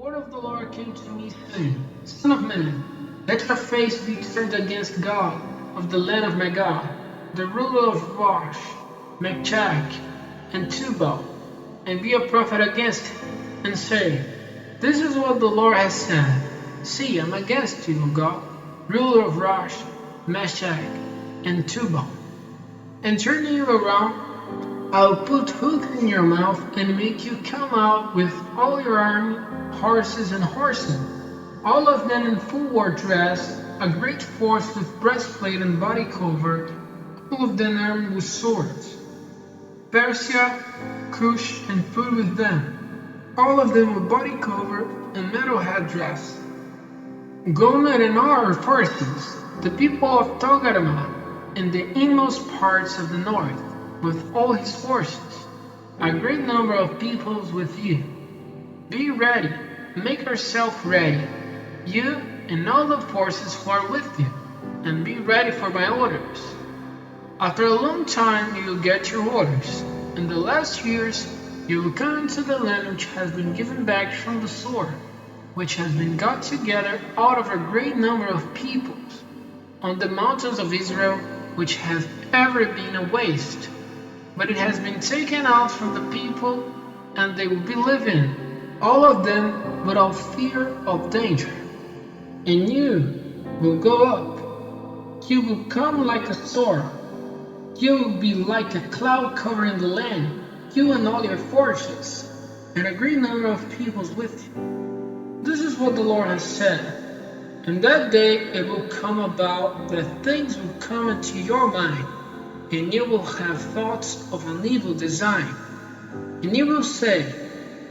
word of the Lord came to me, saying, Son of man, let your face be turned against God of the land of Magog, the ruler of Rosh, Mechach, and Tubal, and be a prophet against him, and say, This is what the Lord has said. See, I am against you, O God, ruler of Rosh, Meshach, and Tubal. And turning you around, I'll put hooks in your mouth and make you come out with all your army, horses and horsemen, all of them in full war dress, a great force with breastplate and body cover, all of them armed with swords. Persia, Cush, and Put with them, all of them with body cover and metal headdress. Gomer and our forces, the people of Togarmah, in the inmost parts of the north, with all his forces, a great number of peoples with you. Be ready, make yourself ready, you and all the forces who are with you, and be ready for my orders. After a long time you will get your orders. In the last years you will come into the land which has been given back from the sword, which has been got together out of a great number of peoples, on the mountains of Israel, which have ever been a waste. But it has been taken out from the people, and they will be living, all of them without fear of danger. And you will go up, you will come like a sword, you will be like a cloud covering the land, you and all your forces, and a great number of peoples with you. This is what the Lord has said. In that day it will come about that things will come into your mind, and you will have thoughts of an evil design. And you will say,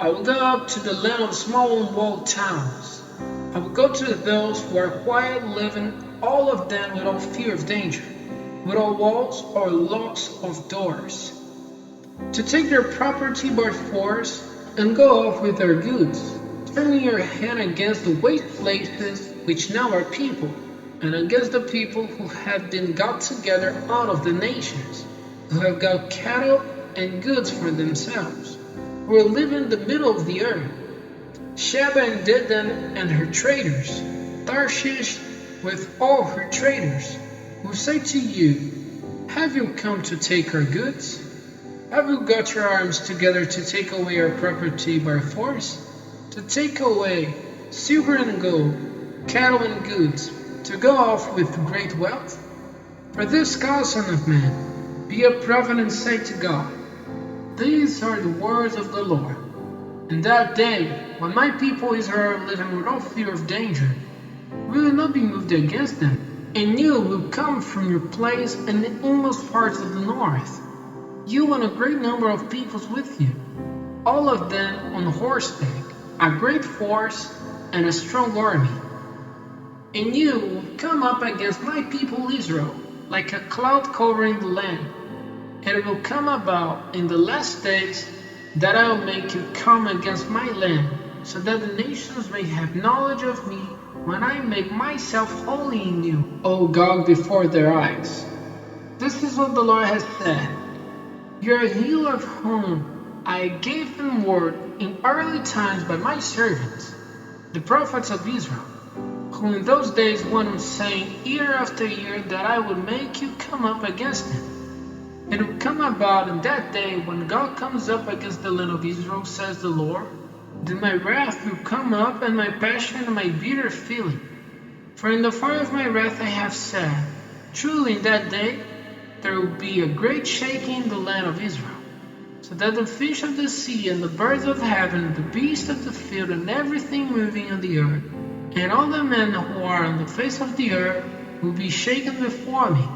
I will go up to the land of small unwalled towns. I will go to those who are quiet living, all of them without fear of danger, without walls or locks of doors, to take their property by force and go off with their goods, turning your hand against the waste places which now are people, and against the people who have been got together out of the nations, who have got cattle and goods for themselves, who are living in the middle of the earth. Sheba and Dedan and her traders, Tarshish with all her traders, who say to you, Have you come to take our goods? Have you got your arms together to take away our property by force? To take away silver and gold, cattle and goods, to go off with great wealth? For this cause, Son of man, be a prophet and say to God, These are the words of the Lord. In that day, when my people Israel are living without fear of danger, we will not be moved against them, and you will come from your place in the inmost parts of the north, you and a great number of peoples with you, all of them on horseback, a great force and a strong army. And you will come up against my people Israel, like a cloud covering the land. And it will come about in the last days that I will make you come against my land, so that the nations may have knowledge of me when I make myself holy in you, O Gog, before their eyes. This is what the Lord has said. You are he of whom I gave them word in early times by my servants, the prophets of Israel, who in those days went on saying year after year that I would make you come up against them. It will come about in that day when God comes up against the land of Israel, says the Lord, then my wrath will come up and my passion and my bitter feeling. For in the fire of my wrath I have said, Truly in that day there will be a great shaking in the land of Israel, so that the fish of the sea and the birds of heaven and the beasts of the field and everything moving on the earth, and all the men who are on the face of the earth will be shaken before me,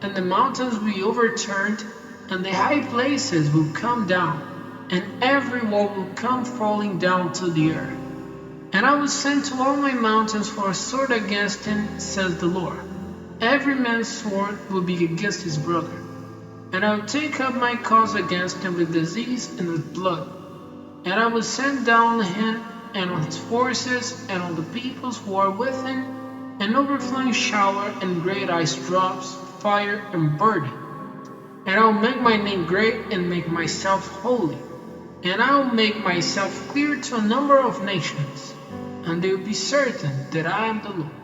and the mountains will be overturned, and the high places will come down, and every wall will come falling down to the earth. And I will send to all my mountains for a sword against him, says the Lord. Every man's sword will be against his brother. And I will take up my cause against him with disease and with blood. And I will send down on him and on his forces and on the peoples who are with him an overflowing shower and great ice drops, fire and burning. And I will make my name great and make myself holy. And I'll make myself clear to a number of nations, and they will be certain that I am the Lord.